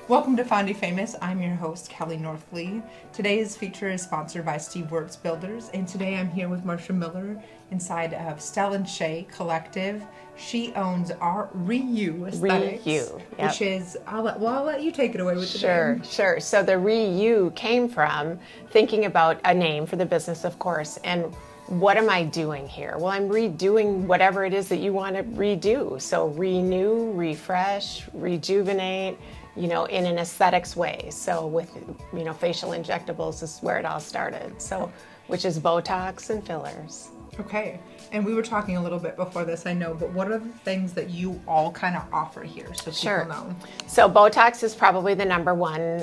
Welcome to Fondy Famous. I'm your host, Kelly Northley. Today's feature is sponsored by Steve Works Builders, and today I'm here with Marcia Mueller inside of Stel Shay Collective. She owns our ReU Aesthetics, ReU, yep. which is, I'll let you take it away with the name. Sure. So the ReU came from thinking about a name for the business, of course, and what am I doing here? Well, I'm redoing whatever it is that you want to redo. So renew, refresh, rejuvenate, in an aesthetics way. So with, facial injectables is where it all started. So, which is Botox and fillers. Okay. And we were talking a little bit before this, I know, but what are the things that you all kind of offer here so people know? So Botox is probably the number one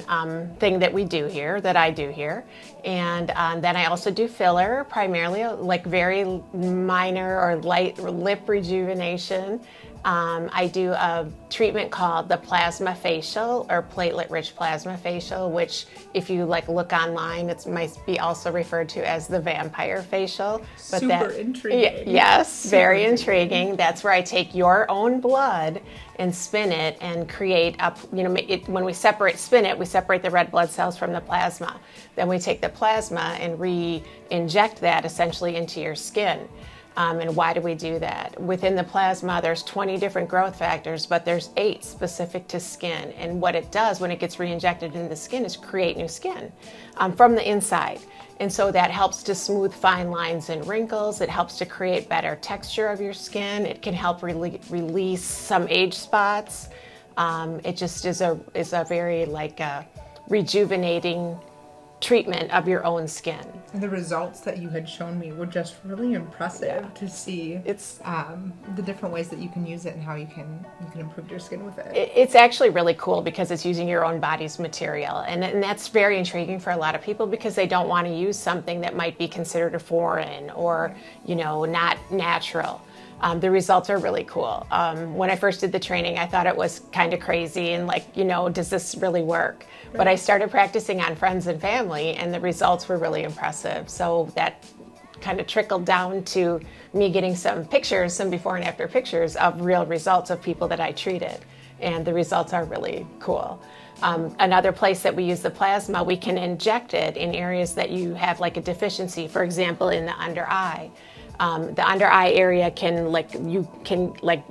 thing that we do here, that I do here. And then I also do filler, primarily like very minor or light lip rejuvenation. I do a treatment called the plasma facial or platelet-rich plasma facial, which if you look online, it might be also referred to as the vampire facial. But Super intriguing. Yes, very intriguing. That's where I take your own blood and spin it and create up, when we spin it, we separate the red blood cells from the plasma. Then we take the plasma and re-inject that essentially into your skin. And why do we do that? Within the plasma, there's 20 different growth factors, but there's 8 specific to skin. And what it does when it gets re-injected into the skin is create new skin from the inside. And so that helps to smooth fine lines and wrinkles. It helps to create better texture of your skin. It can help release some age spots. It just is a very rejuvenating treatment of your own skin. And the results that you had shown me were just really impressive to see. It's the different ways that you can use it and how you can improve your skin with it. It's actually really cool because it's using your own body's material, and that's very intriguing for a lot of people because they don't want to use something that might be considered a foreign or not natural. The results are really cool. When I first did the training, I thought it was kind of crazy and does this really work? Right. But I started practicing on friends and family, and the results were really impressive. So that kind of trickled down to me getting some before and after pictures of real results of people that I treated. And the results are really cool. Another place that we use the plasma, we can inject it in areas that you have a deficiency, for example, in the under eye. The under eye area can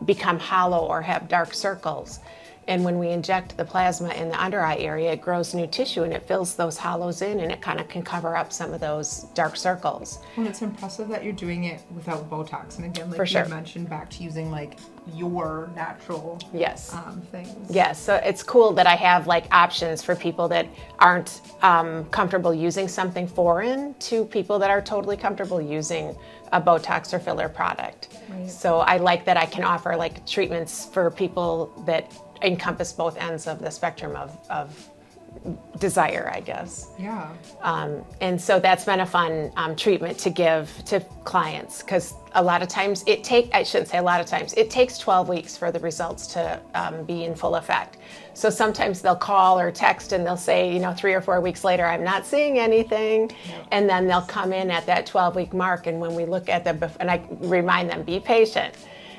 become hollow or have dark circles. And when we inject the plasma in the under eye area, it grows new tissue and it fills those hollows in, and it kind of can cover up some of those dark circles. Well, it's impressive that you're doing it without Botox. And again, you mentioned, back to using your natural things. Yes, so it's cool that I have options for people that aren't comfortable using something foreign to people that are totally comfortable using a Botox or filler product. Right. So I like that I can offer treatments for people that encompass both ends of the spectrum of desire, I guess. Yeah. And so that's been a fun treatment to give to clients because a lot of times it takes 12 weeks for the results to be in full effect. So sometimes they'll call or text and they'll say, 3 or 4 weeks later, I'm not seeing anything. Yep. And then they'll come in at that 12-week mark. And when we look at and I remind them, be patient.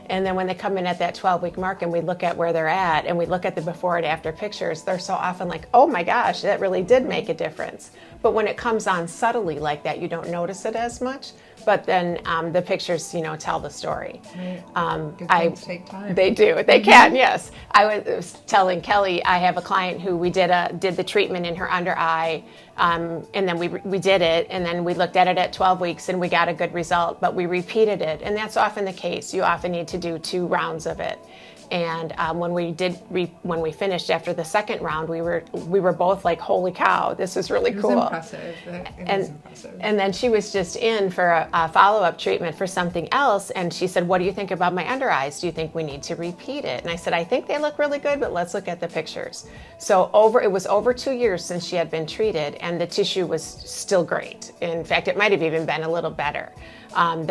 And then when they come in at that 12-week mark and we look at where they're at and we look at the before and after pictures, they're so often oh my gosh, that really did make a difference. But when it comes on subtly like that, you don't notice it as much. But then the pictures, tell the story. Right. Things take time. They do. They can, yes. I was telling Kelly, I have a client who we did the treatment in her under eye, and then we did it, and then we looked at it at 12 weeks, and we got a good result, but we repeated it, and that's often the case. You often need to do 2 rounds of it. And when we finished after the second round, we were both holy cow, this is really cool. It was impressive. It was impressive. And then she was just in for a follow-up treatment for something else, and she said, what do you think about my under eyes? Do you think we need to repeat it? And I said, I think they look really good, but let's look at the pictures. So it was over 2 years since she had been treated, and the tissue was still great. In fact, it might have even been a little better. Better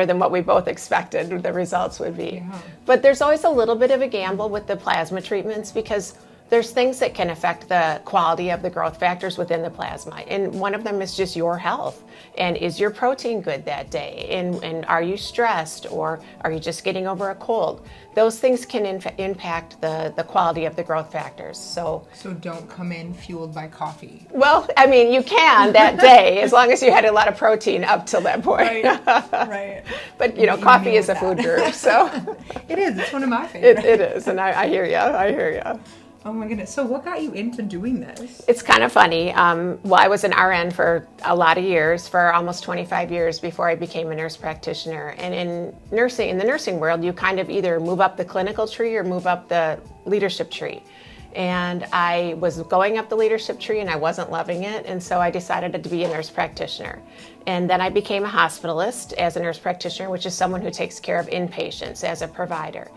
than what we both expected the results would be. Yeah. But there's always a little bit of a gamble with the plasma treatments because There's things that can affect the quality of the growth factors within the plasma. And one of them is just your health. And is your protein good that day? And are you stressed, or are you just getting over a cold? Those things can impact the quality of the growth factors. So don't come in fueled by coffee. Well, I mean, you can that day as long as you had a lot of protein up till that point. Right. But, coffee is a food group, so. It is. It's one of my favorites. It is, and I hear you. Oh my goodness. So what got you into doing this? It's kind of funny. I was an RN for a lot of years, for almost 25 years before I became a nurse practitioner. And in the nursing world, you kind of either move up the clinical tree or move up the leadership tree. And I was going up the leadership tree and I wasn't loving it. And so I decided to be a nurse practitioner. And then I became a hospitalist as a nurse practitioner, which is someone who takes care of inpatients as a provider.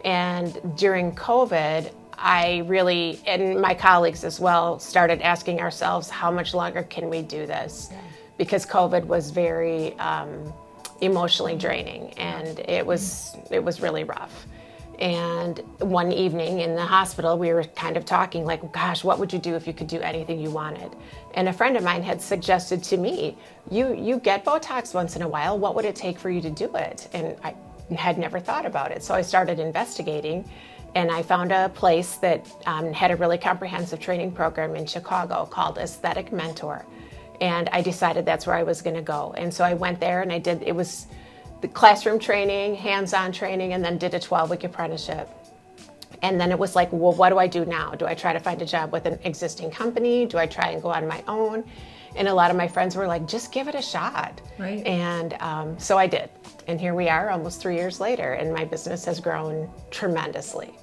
And during COVID, I really, and my colleagues as well, started asking ourselves, how much longer can we do this? Because COVID was very emotionally draining, and it was really rough. And one evening in the hospital, we were kind of talking like, gosh, what would you do if you could do anything you wanted? And a friend of mine had suggested to me, you get Botox once in a while, what would it take for you to do it? And I had never thought about it. So I started investigating, and I found a place that had a really comprehensive training program in Chicago called Aesthetic Mentor. And I decided that's where I was going to go. And so I went there and it was the classroom training, hands-on training, and then did a 12-week apprenticeship. And then it was like, well, what do I do now? Do I try to find a job with an existing company? Do I try and go on my own? And a lot of my friends were like, just give it a shot. Right. And so I did. And here we are almost 3 years later, and my business has grown tremendously.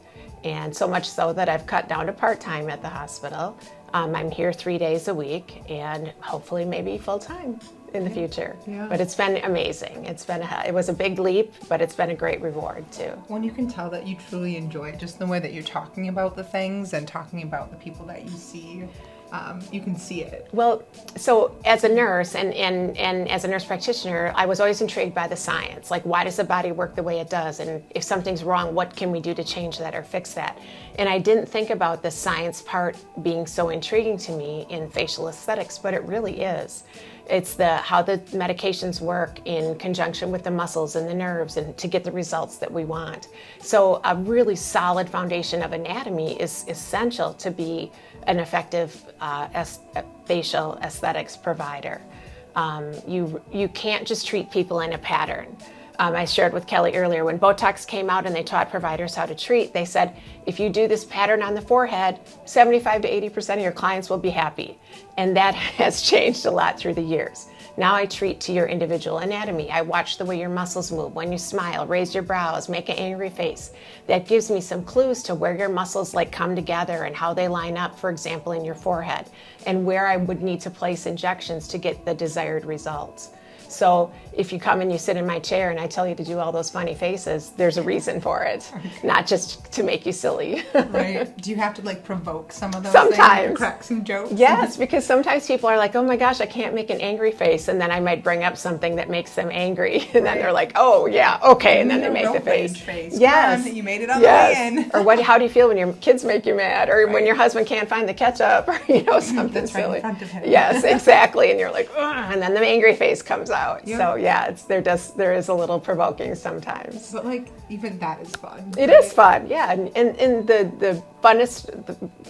And so much so that I've cut down to part-time at the hospital. I'm here 3 days a week, and hopefully maybe full-time in the future. Yeah. But it's been amazing. It was a big leap, but it's been a great reward too. When you can tell that you truly enjoy it, just the way that you're talking about the things and talking about the people that you see, you can see it. Well, so as a nurse and as a nurse practitioner, I was always intrigued by the science. Like, why does the body work the way it does? And if something's wrong, what can we do to change that or fix that? And I didn't think about the science part being so intriguing to me in facial aesthetics, but it really is. It's how the medications work in conjunction with the muscles and the nerves, and to get the results that we want. So a really solid foundation of anatomy is essential to be an effective facial aesthetics provider. You can't just treat people in a pattern. I shared with Kelly earlier, when Botox came out and they taught providers how to treat, they said, if you do this pattern on the forehead, 75 to 80% of your clients will be happy. And that has changed a lot through the years. Now I treat to your individual anatomy. I watch the way your muscles move. When you smile, raise your brows, make an angry face. That gives me some clues to where your muscles come together and how they line up, for example, in your forehead, and where I would need to place injections to get the desired results. So if you come and you sit in my chair and I tell you to do all those funny faces, there's a reason for it, not just to make you silly. Right. Do you have to provoke some of those sometimes things, crack some jokes? Yes, because sometimes people are like, oh my gosh, I can't make an angry face. And then I might bring up something that makes them angry. And then they're like, oh yeah, okay. And then they make the face. Yes. You made it on the way in. Or how do you feel when your kids make you mad? Or when your husband can't find the ketchup? Or something That's silly. Right in front of him. Yes, exactly. And you're like, ugh, and then the angry face comes out. Yep. So yeah, there is a little provoking sometimes. But even that is fun. It is fun, yeah. And the funnest,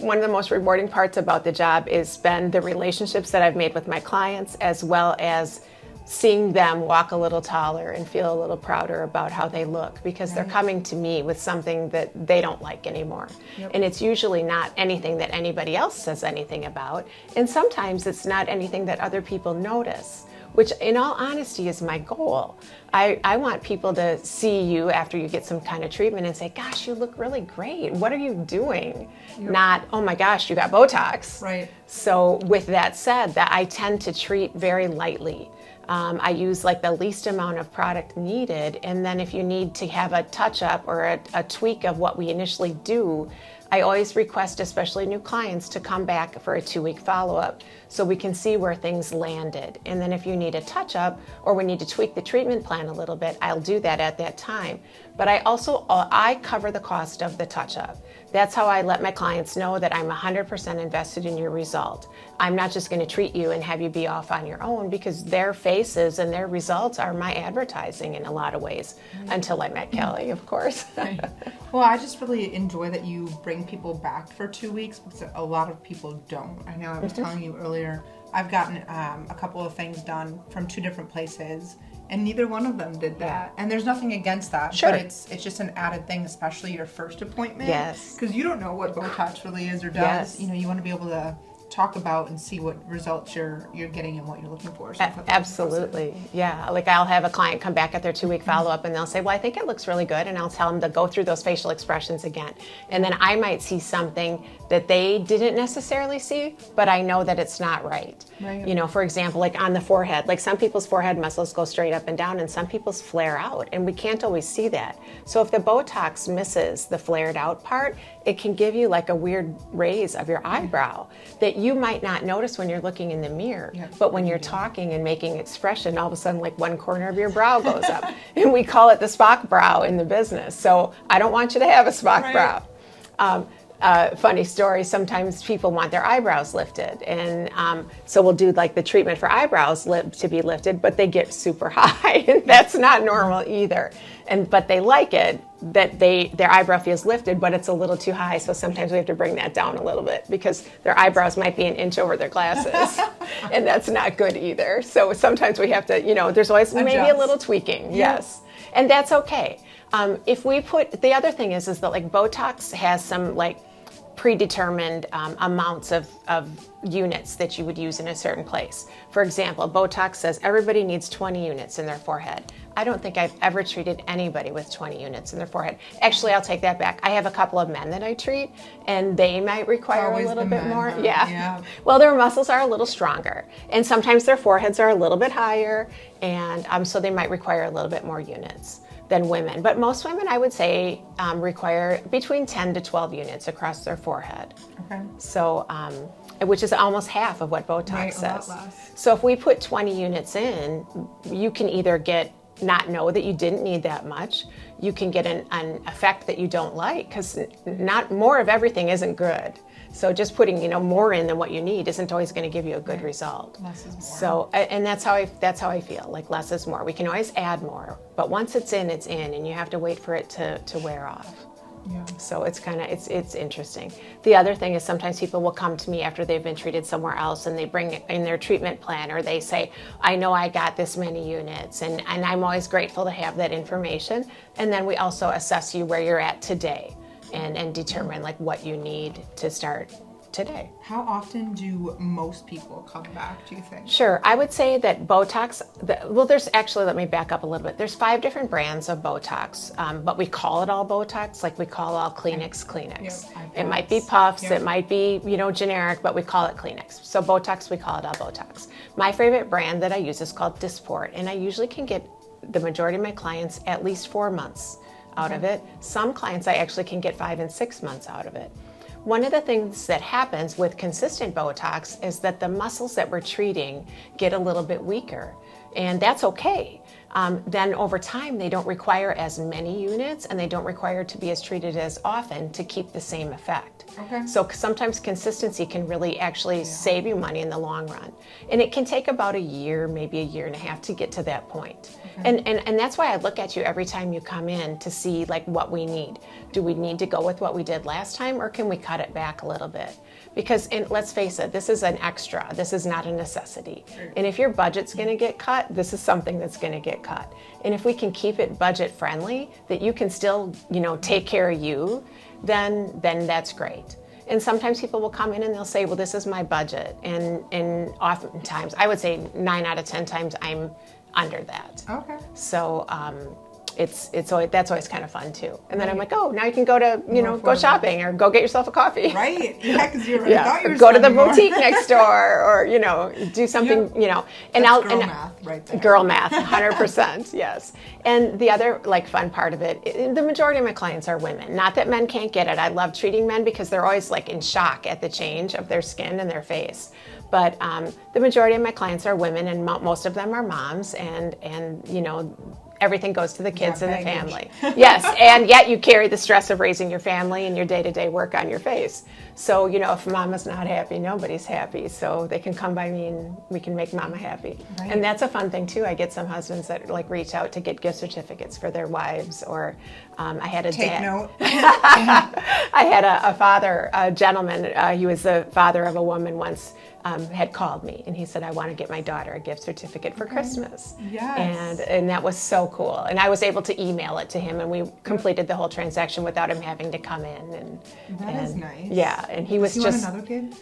one of the most rewarding parts about the job is been the relationships that I've made with my clients, as well as seeing them walk a little taller and feel a little prouder about how they look, because they're coming to me with something that they don't like anymore. Yep. And it's usually not anything that anybody else says anything about. And sometimes it's not anything that other people notice, which in all honesty is my goal. I want people to see you after you get some kind of treatment and say, gosh, you look really great. What are you doing? Yep. Not, oh my gosh, you got Botox. Right. So with that said, that I tend to treat very lightly. I use the least amount of product needed. And then if you need to have a touch-up or a tweak of what we initially do, I always request, especially new clients, to come back for a 2-week follow-up so we can see where things landed. And then if you need a touch-up or we need to tweak the treatment plan a little bit, I'll do that at that time. But I cover the cost of the touch-up. That's how I let my clients know that I'm 100% invested in your result. I'm not just going to treat you and have you be off on your own, because their faces and their results are my advertising in a lot of ways, until I met Kelly, of course. Right. Well, I just really enjoy that you bring people back for 2 weeks, because a lot of people don't. I know I was telling you earlier, I've gotten a couple of things done from 2 different places, and neither one of them did that. And there's nothing against that, Sure. but it's just an added thing, especially your first appointment. Yes. Because you don't know what Botox really is or does. Yes. You know, you want to be able to talk about and see what results you're getting and what you're looking for. So I thought that was Absolutely. Yeah. Like I'll have a client come back at their 2-week follow-up and they'll say, well, I think it looks really good. And I'll tell them to go through those facial expressions again. And then I might see something that they didn't necessarily see, but I know that it's not right. Right. You know, for example, like on the forehead, like some people's forehead muscles go straight up and down and some people's flare out, and we can't always see that. So if the Botox misses the flared out part, it can give you like a weird raise of your eyebrow that you might not notice when you're looking in the mirror. Yeah. But when you're talking and making expression, all of a sudden like one corner of your brow goes up. And we call it the Spock brow in the business. So I don't want you to have a Spock Right. brow. Funny story, sometimes people want their eyebrows lifted, and so we'll do like the treatment for eyebrows to be lifted, but they get super high, and that's not normal either. But they like it that their eyebrow feels lifted, but it's a little too high, so sometimes we have to bring that down a little bit because their eyebrows might be an inch over their glasses, and that's not good either. So sometimes we have to, you know, there's always maybe a Adjust. little tweaking, yes, and that's okay. If we put, the other thing is that like Botox has some like predetermined amounts of units that you would use in a certain place. For example, Botox says everybody needs 20 units in their forehead. I don't think I've ever treated anybody with 20 units in their forehead. Actually, I'll take that back. I have a couple of men that I treat, and they might require Always a little the bit men, more. huh? Yeah. Yeah. Well, their muscles are a little stronger, and sometimes their foreheads are a little bit higher, and so they might require a little bit more units than women. But most women, I would say, require between 10 to 12 units across their forehead. Okay. So, which is almost half of what Botox Right, a lot says. less. So if we put 20 units in, you can either not know that you didn't need that much. You can get an effect that you don't like, because not more of everything isn't good. So just putting, you know, more in than what you need isn't always going to give you a good result. Less is more. So, and that's how I feel. Like less is more. We can always add more, but once it's in, and you have to wait for it to wear off. Yeah. So it's kind of, it's interesting. The other thing is sometimes people will come to me after they've been treated somewhere else and they bring in their treatment plan, or they say, I know I got this many units, and I'm always grateful to have that information. And then we also assess you where you're at today and determine like what you need to start today. How often do most people come back, do you think? Sure. I would say that Botox, there's actually, let me back up a little bit. There's 5 different brands of Botox, but we call it all Botox, like we call all Kleenex. Yep. It might be puffs, Yep. it might be, you know, generic, but we call it Kleenex. So Botox, we call it all Botox. My favorite brand that I use is called Dysport, and I usually can get the majority of my clients at least 4 months out of it. Some clients I actually can get 5 and 6 months out of it. One of the things that happens with consistent Botox is that the muscles that we're treating get a little bit weaker, and that's okay. Then over time, they don't require as many units, and they don't require to be as treated as often to keep the same effect. Okay. So sometimes consistency can really actually save you money in the long run. And it can take about a year, maybe a year and a half to get to that point. Okay. And that's why I look at you every time you come in to see like what we need. Do we need to go with what we did last time, or can we cut it back a little bit? Because let's face it, this is an extra. This is not a necessity. And if your budget's going to get cut, this is something that's going to get cut. And if we can keep it budget friendly, that you can still, you know, take care of you, then that's great. And sometimes people will come in and they'll say, well, this is my budget. And oftentimes, I would say 9 out of 10 times I'm under that. Okay. So that's always kind of fun too. And then I'm like, oh, now you can go to, you know, go shopping or go get yourself a coffee. Right. Yeah, because you're Go to the boutique next door, or, you know, do something, you know. And That's girl math right there. Girl math, 100%, yes. And the other like fun part of it, the majority of my clients are women. Not that men can't get it. I love treating men because they're always like in shock at the change of their skin and their face. But the majority of my clients are women, and most of them are moms, and you know, everything goes to the kids and the baggage. family. Yes, and yet you carry the stress of raising your family and your day-to-day work on your face. So, if mama's not happy, nobody's happy. So they can come by me and we can make mama happy. Right. And that's a fun thing too. I get some husbands that like reach out to get gift certificates for their wives, or I had a Take note. I had a gentleman, he was the father of a woman once, had called me and he said, I want to get my daughter a gift certificate for Christmas. Yes. And that was so cool. And I was able to email it to him, and we completed the whole transaction without him having to come in. That is nice. Yeah, and he was Does he just want another kid?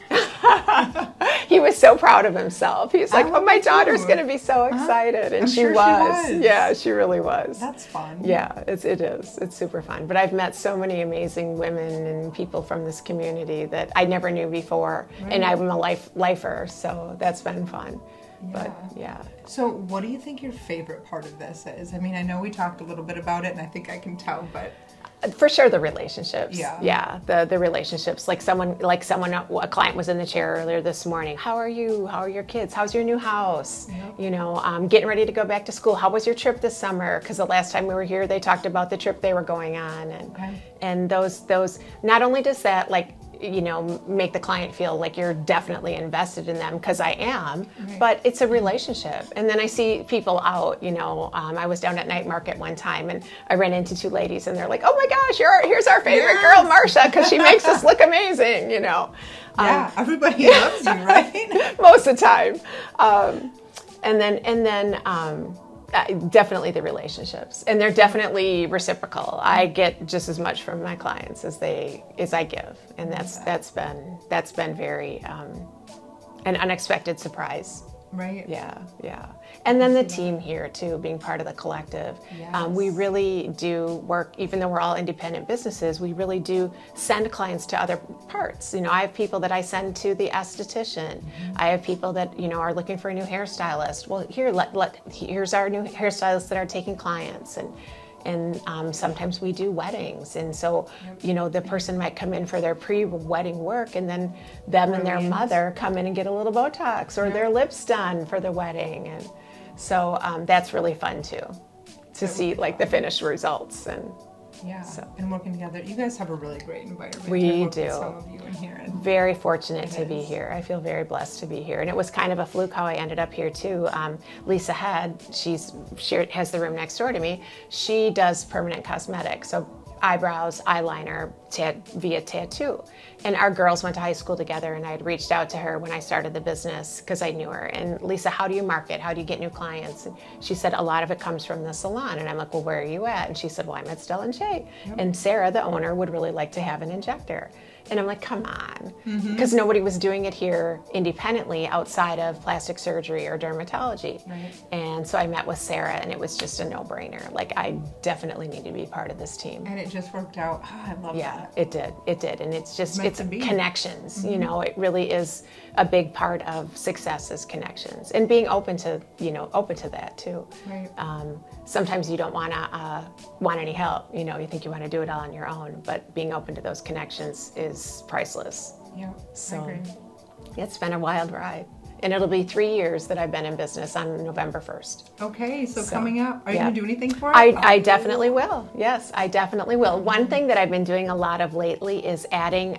he was so proud of himself. He was like, would my be daughter's too. going to be so excited. And I'm she sure was. she was. Yeah, she really was. That's fun. Yeah, it is. It's super fun. But I've met so many amazing women and people from this community that I never knew before. Right. And I'm a lifer, so that's been fun. Yeah. But yeah. So what do you think your favorite part of this is? I mean, I know we talked a little bit about it, and I think I can tell, but... For sure, the relationships. Yeah. Yeah, the relationships. Like someone, a client was in the chair earlier this morning. How are you? How are your kids? How's your new house? Yep. Getting ready to go back to school. How was your trip this summer? Because the last time we were here, they talked about the trip they were going on, and those. Not only does that make the client feel like you're definitely invested in them, because I am, Right. but it's a relationship. And then I see people out, I was down at night market one time and I ran into two ladies and they're like, oh my gosh, here's our favorite girl, Marcia, because she makes us look amazing, Yeah, everybody loves you, right? most of the time. And then definitely the relationships, and they're definitely reciprocal. I get just as much from my clients as I give, and that's been very an unexpected surprise. Right. Yeah. And then the team here too, being part of the collective. Yes. We really do work, even though we're all independent businesses, we really do send clients to other parts. I have people that I send to the esthetician. Mm-hmm. I have people that, are looking for a new hairstylist. Well, here's our new hairstylists that are taking clients. And sometimes we do weddings, and so the person might come in for their pre-wedding work, and then them and their mother come in and get a little Botox or their lips done for the wedding, and so that's really fun too, to see like the finished results. And and working together. You guys have a really great environment. We I worked do. with some of you in here. And very fortunate to be is. here. I feel very blessed to be here, and it was kind of a fluke how I ended up here too. Lisa Head, she has the room next door to me. She does permanent cosmetics, so eyebrows, eyeliner, via tattoo. And our girls went to high school together, and I had reached out to her when I started the business because I knew her. And Lisa, how do you market? How do you get new clients? And she said, a lot of it comes from the salon. And I'm like, well, where are you at? And she said, well, I'm at Stel Shay. Yep. And Sarah, the owner, would really like to have an injector. And I'm like, come on, because nobody was doing it here independently outside of plastic surgery or dermatology. Right. And so I met with Sarah, and it was just a no-brainer. Like, I definitely need to be part of this team. it just worked out. Oh, I love that. It did. And it's just, Meant it's to be. connections, it really is a big part of success is connections, and being open to that too. Right. Sometimes you don't want any help, you think you want to do it all on your own, but being open to those connections is priceless. Yeah, So, I agree. It's been a wild ride. And it'll be 3 years that I've been in business on November 1st. Okay, so coming up, are you going to do anything for it? I definitely will. Yes, I definitely will. One thing that I've been doing a lot of lately is adding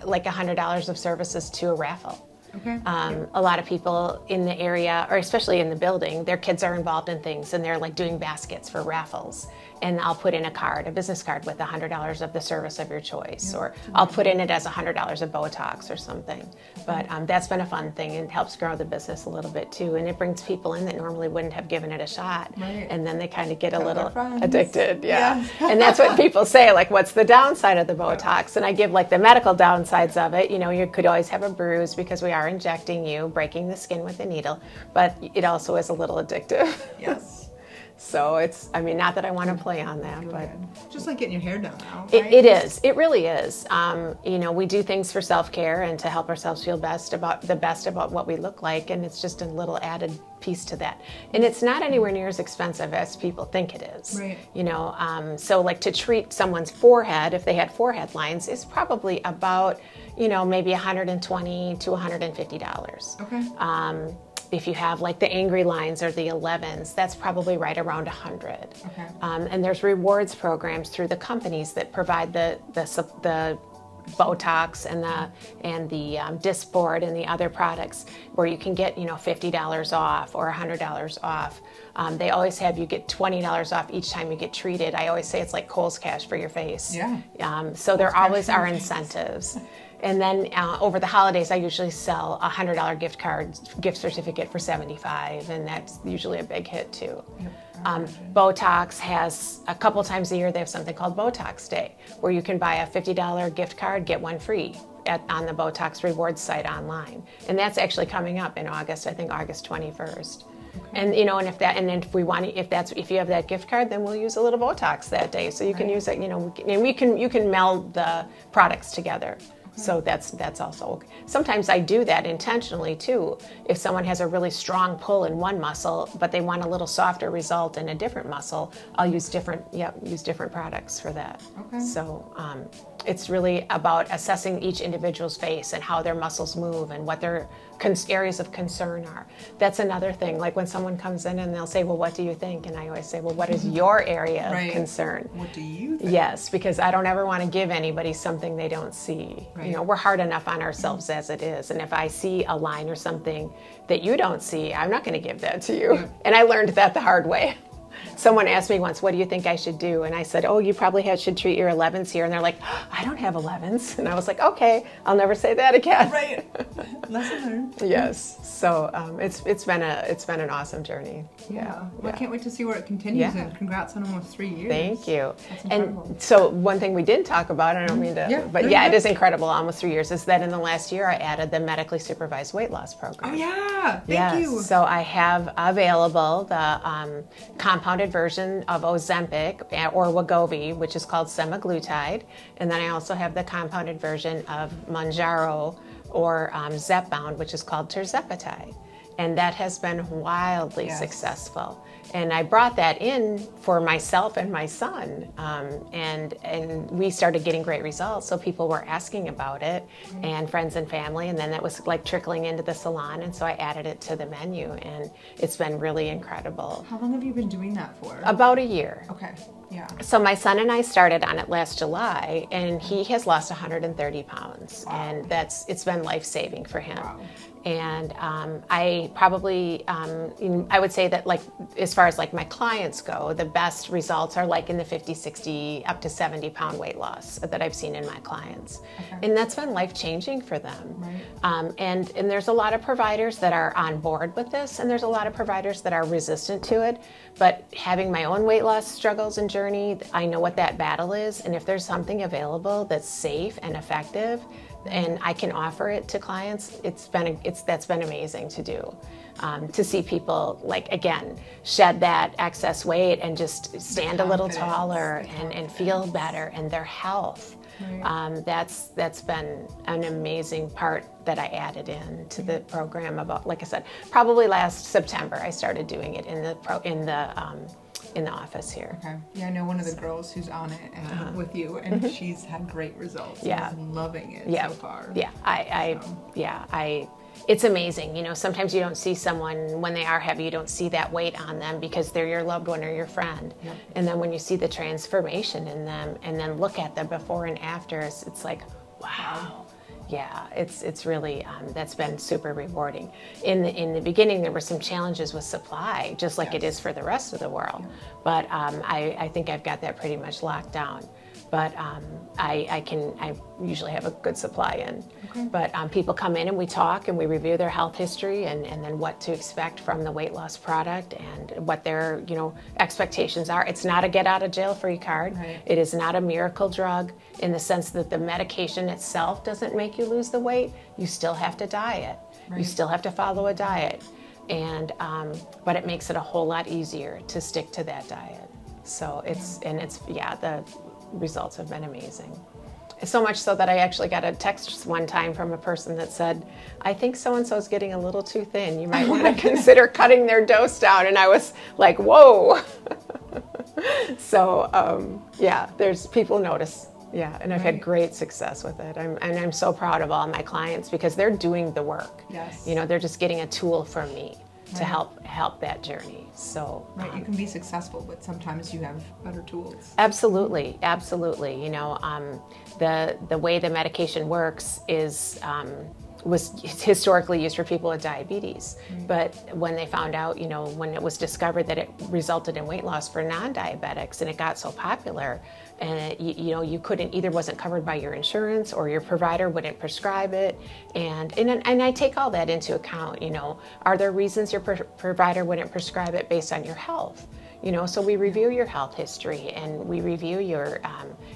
like $100 of services to a raffle. Okay. A lot of people in the area, or especially in the building, their kids are involved in things, and they're like doing baskets for raffles. And I'll put in a business card with $100 of the service of your choice, or I'll put in it as $100 of Botox or something. But that's been a fun thing, and helps grow the business a little bit too. And it brings people in that normally wouldn't have given it a shot. Right. And then they kind of get a little friends. addicted. Yeah. Yes. And that's what people say, like, what's the downside of the Botox? And I give like the medical downsides of it. You could always have a bruise because we are injecting you, breaking the skin with a needle, but it also is a little addictive. Yes. So it's, not that I want to play on that, but Just like getting your hair done now. it, Right? it is. It really is. We do things for self-care and to help ourselves feel best about what we look like, and it's just a little added piece to that. And it's not anywhere near as expensive as people think it is. Right. So like to treat someone's forehead, if they had forehead lines, is probably about, maybe $120 to $150. Okay. if you have like the angry lines or the 11s, that's probably right around 100. Okay. And there's rewards programs through the companies that provide the Botox and the disc board and the other products where you can get, $50 off or $100 off. They always have you get $20 off each time you get treated. I always say it's like Kohl's Cash for your face. Yeah. So there always are incentives. And then over the holidays, I usually sell a $100 gift certificate for $75, and that's usually a big hit too. Yep. Botox has a couple times a year, they have something called Botox Day, where you can buy a $50 gift card, get one free on the Botox rewards site online. And that's actually coming up in August, I think August 21st. Okay. And if you have that gift card, then we'll use a little Botox that day. So you can use it, and you can meld the products together. So that's also okay. Sometimes I do that intentionally too. If someone has a really strong pull in one muscle, but they want a little softer result in a different muscle, I'll use different products for that. Okay. So it's really about assessing each individual's face and how their muscles move and what their areas of concern are. That's another thing. Like when someone comes in and they'll say, well, what do you think? And I always say, well, what is your area of concern? What do you think? Yes, because I don't ever want to give anybody something they don't see. Right. We're hard enough on ourselves as it is. And if I see a line or something that you don't see, I'm not going to give that to you. Yeah. And I learned that the hard way. Someone asked me once, what do you think I should do? And I said, oh, you probably should treat your 11s here. And they're like, I don't have 11s. And I was like, okay, I'll never say that again. Right. Lesson learned. Yes. So it's been an awesome journey. Yeah. Well, I can't wait to see where it continues. And congrats on almost 3 years. Thank you. That's incredible. And so one thing we didn't talk about, I don't mean to, but it is incredible, almost 3 years, is that in the last year I added the medically supervised weight loss program. Oh, yeah. Thank you. So I have available the compounded version of Ozempic or Wegovy, which is called semaglutide. And then I also have the compounded version of Mounjaro or Zepbound, which is called tirzepatide. And that has been wildly successful. And I brought that in for myself and my son, and we started getting great results. So people were asking about it, and friends and family, and then it was like trickling into the salon, and so I added it to the menu, and it's been really incredible. How long have you been doing that for? About a year. Okay. Yeah. So my son and I started on it last July, and he has lost 130 pounds, and it's been life-saving for him. Wow. And I probably, I would say that, like, as far as like my clients go, the best results are like in the 50, 60, up to 70 pound weight loss that I've seen in my clients. Okay. And that's been life-changing for them. Right. And there's a lot of providers that are on board with this, and there's a lot of providers that are resistant to it. But having my own weight loss struggles and journey, I know what that battle is. And if there's something available that's safe and effective, and I can offer it to clients, that's been amazing to do. To see people, like, again, shed that excess weight and just stand a little taller and feel better, and their health. Right. That's been an amazing part that I added in to the program. About, like I said, probably last September I started doing it in the office here. Okay. Yeah, I know one of the girls who's on it and with you, and she's had great results. Yeah, and is loving it so far. Yeah, it's amazing. Sometimes you don't see someone when they are heavy, you don't see that weight on them because they're your loved one or your friend. Yep. And then when you see the transformation in them, and then look at the before and afters, it's like, wow. Yeah, it's really, that's been super rewarding. In the beginning, there were some challenges with supply, just like it is for the rest of the world. Yeah. But I think I've got that pretty much locked down. But I usually have a good supply in. Okay. But people come in and we talk and we review their health history and then what to expect from the weight loss product and what their expectations are. It's not a get out of jail free card. Right. It is not a miracle drug in the sense that the medication itself doesn't make you lose the weight. You still have to diet. Right. You still have to follow a diet. And but it makes it a whole lot easier to stick to that diet. So the results have been amazing. So much so that I actually got a text one time from a person that said, I think so-and-so is getting a little too thin. You might want to consider cutting their dose down. And I was like, whoa. So, there's people notice. Yeah, and I've had great success with it. I'm so proud of all my clients because they're doing the work. Yes. You know, they're just getting a tool from me to help that journey. So you can be successful, but sometimes you have better tools. Absolutely, absolutely. You know, the way the medication works is was historically used for people with diabetes. But when they found out, you know, when it was discovered that it resulted in weight loss for non-diabetics and it got so popular, and you know, you couldn't, either wasn't covered by your insurance or your provider wouldn't prescribe it. And I take all that into account. You know, are there reasons your provider wouldn't prescribe it based on your health? You know, so we review your health history and we review your,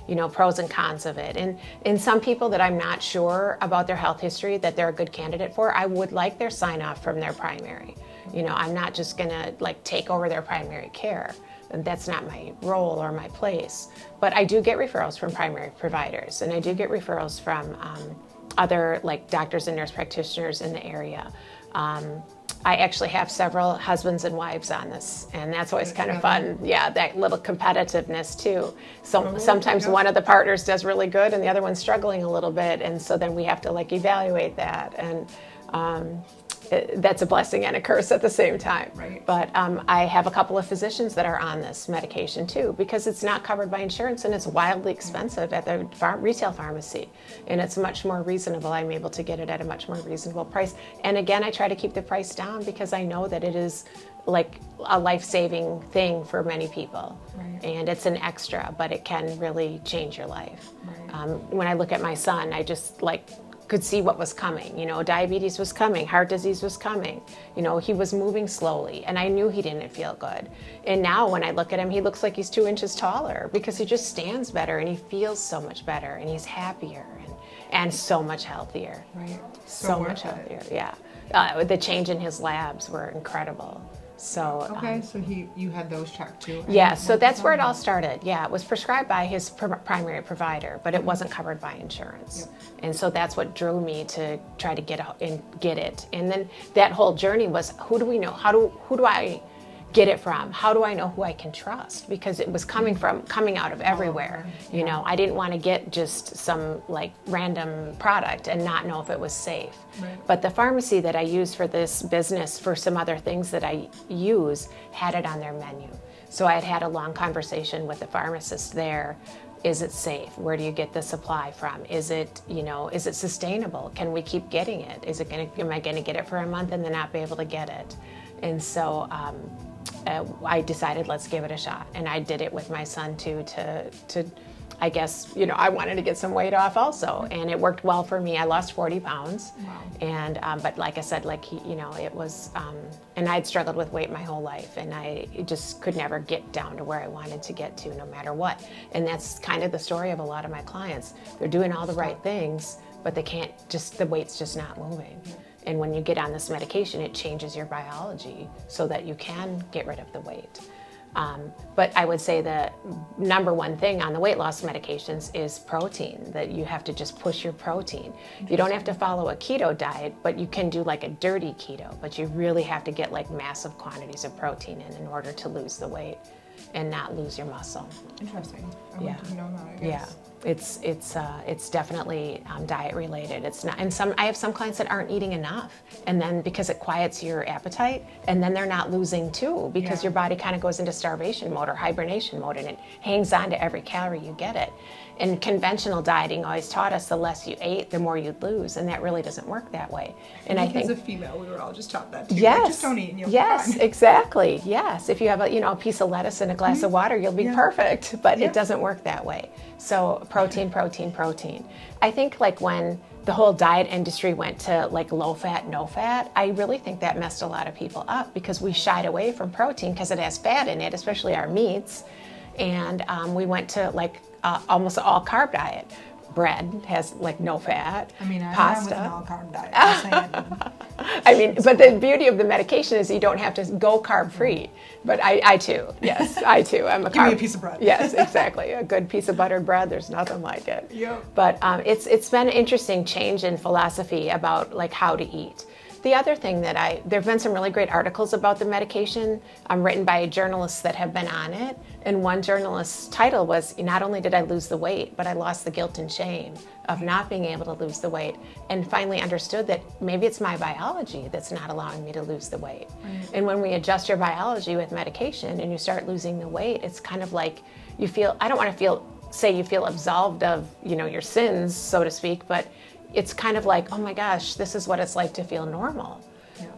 you know, pros and cons of it. And some people that I'm not sure about their health history that they're a good candidate for, I would like their sign off from their primary. You know, I'm not just gonna like take over their primary care. That's not my role or my place. But I do get referrals from primary providers, and I do get referrals from other like doctors and nurse practitioners in the area. I actually have several husbands and wives on this, and that's always kind of fun. Yeah, that little competitiveness too. So sometimes one of the partners does really good and the other one's struggling a little bit, and so then we have to like evaluate that. And that's a blessing and a curse at the same time. Right. But I have a couple of physicians that are on this medication too, because it's not covered by insurance and it's wildly expensive at the retail pharmacy. And it's much more reasonable. I'm able to get it at a much more reasonable price. And again, I try to keep the price down because I know that it is like a life-saving thing for many people. Right. And it's an extra, but it can really change your life. Right. When I look at my son, I just like could see what was coming. You know, diabetes was coming, heart disease was coming. You know, he was moving slowly and I knew he didn't feel good. And now when I look at him, he looks like he's 2 inches taller because he just stands better and he feels so much better and he's happier and so much healthier. Right. So much healthier, yeah. The change in his labs were incredible. So okay, so you had those checked too. Yeah, so that's where it all started. Yeah, it was prescribed by his primary provider, but it wasn't covered by insurance. Yep. And so that's what drew me to try to get it. And then that whole journey was, who do we know? Who do I get it from? How do I know who I can trust? Because it was coming out of everywhere. You know, I didn't want to get just some like random product and not know if it was safe. Right. But the pharmacy that I use for this business, for some other things that I use, had it on their menu. So I had a long conversation with the pharmacist there. Is it safe? Where do you get the supply from? Is it, you know, is it sustainable? Can we keep getting it? Am I going to get it for a month and then not be able to get it? And so I decided, let's give it a shot. And I did it with my son too, to I guess, you know, I wanted to get some weight off also. And it worked well for me. I lost 40 pounds. Wow. And, but like I said, like, you know, it was, and I'd struggled with weight my whole life. And I just could never get down to where I wanted to get to no matter what. And that's kind of the story of a lot of my clients. They're doing all the right things, but they can't the weight's just not moving. And when you get on this medication, it changes your biology so that you can get rid of the weight. But I would say the number one thing on the weight loss medications is protein, that you have to just push your protein. You don't have to follow a keto diet, but you can do like a dirty keto, but you really have to get like massive quantities of protein in order to lose the weight and not lose your muscle. Interesting. I want to know that, I guess. Yeah. It's definitely diet related. It's not, and I have some clients that aren't eating enough, and then because it quiets your appetite, and then they're not losing too, because your body kind of goes into starvation mode or hibernation mode, and it hangs on to every calorie you get it. And conventional dieting always taught us the less you ate, the more you'd lose, and that really doesn't work that way. And I think as a female, we were all just taught that too. Yes, like, just don't eat and you'll be yes, fine. Exactly. Yes, if you have a piece of lettuce and a glass of water, you'll be perfect. But it doesn't work that way. So protein, protein, protein. I think like when the whole diet industry went to like low fat, no fat, I really think that messed a lot of people up because we shied away from protein because it has fat in it, especially our meats. And we went to like almost an all carb diet. Bread has like no fat. I mean, pasta. I was an all carb diet. I'm saying. I mean, but the beauty of the medication is you don't have to go carb free. But I too, yes, I too. I'm a Give me a piece of bread. Yes, exactly. A good piece of buttered bread. There's nothing like it. Yep. But it's been an interesting change in philosophy about like how to eat. the other thing that there have been some really great articles about the medication written by journalists that have been on it. And one journalist's title was, not only did I lose the weight, but I lost the guilt and shame of not being able to lose the weight, and finally understood that maybe it's my biology that's not allowing me to lose the weight. And when we adjust your biology with medication and you start losing the weight, it's kind of like you feel, I don't want to say you feel absolved of, your sins, so to speak, but it's kind of like, oh my gosh, this is what it's like to feel normal.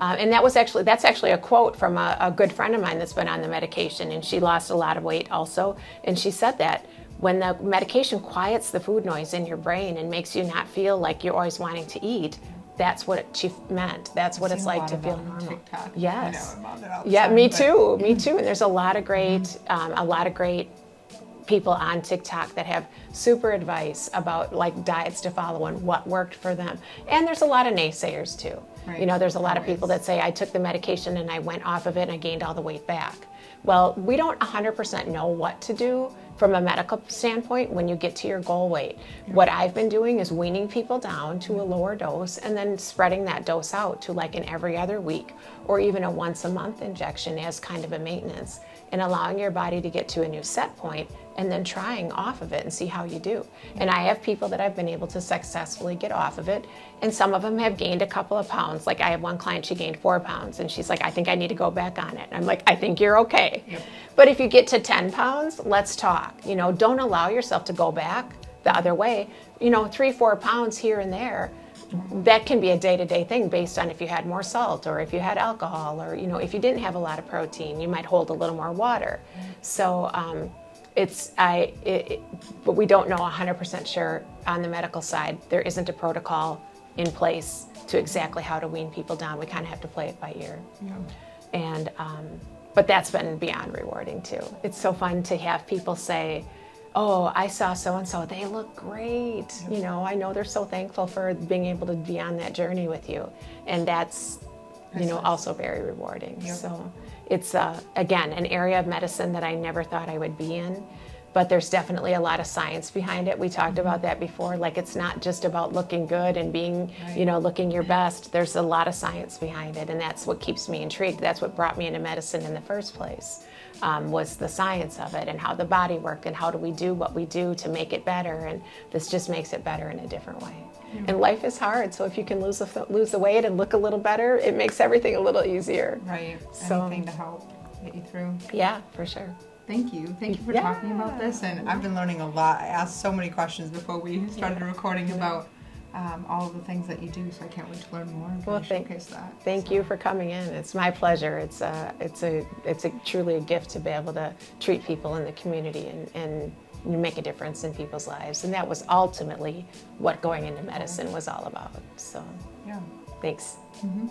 And that's actually a quote from a good friend of mine that's been on the medication, and she lost a lot of weight also. And she said that when the medication quiets the food noise in your brain and makes you not feel like you're always wanting to eat, that's what she meant. That's what it's like to feel normal. TikTok. Yes. I'm on it all the Yeah, time, me but- too. Me too. And there's a lot of great people on TikTok that have super advice about like diets to follow and what worked for them. And there's a lot of naysayers too. Right. There's a lot of people that say, I took the medication and I went off of it and I gained all the weight back. Well, we don't 100% know what to do from a medical standpoint when you get to your goal weight. What I've been doing is weaning people down to a lower dose and then spreading that dose out to like an every other week or even a once a month injection as kind of a maintenance, and allowing your body to get to a new set point and then trying off of it and see how you do. And I have people that I've been able to successfully get off of it, and some of them have gained a couple of pounds. Like I have one client, she gained 4 pounds, and she's like, I think I need to go back on it. And I'm like, I think you're okay. Yep. But if you get to 10 pounds, let's talk. Don't allow yourself to go back the other way. 3-4 pounds here and there, that can be a day-to-day thing based on if you had more salt or if you had alcohol, or if you didn't have a lot of protein, you might hold a little more water. So but we don't know 100% sure on the medical side. There isn't a protocol in place to exactly how to wean people down. We kind of have to play it by ear. Yeah. And but that's been beyond rewarding too. It's so fun to have people say, oh, I saw so-and-so, they look great. I know they're so thankful for being able to be on that journey with you. And that's, also very rewarding. Yep. So it's, again, an area of medicine that I never thought I would be in, but there's definitely a lot of science behind it. We talked about that before. Like, it's not just about looking good and being, looking your best. There's a lot of science behind it, and that's what keeps me intrigued. That's what brought me into medicine in the first place. Was the science of it and how the body worked and how do we do what we do to make it better, and this just makes it better in a different way. And life is hard, so if you can lose the weight and look a little better, it makes everything a little easier. Right. So, Anything to help get you through. Yeah, for sure. Thank you for talking about this, and I've been learning a lot. I asked so many questions before we started recording about all of the things that you do, so I can't wait to learn more and showcase that. Thank you for coming in. It's my pleasure. It's truly a gift to be able to treat people in the community and make a difference in people's lives. And that was ultimately what going into medicine was all about. So, Yeah. thanks. Mm-hmm.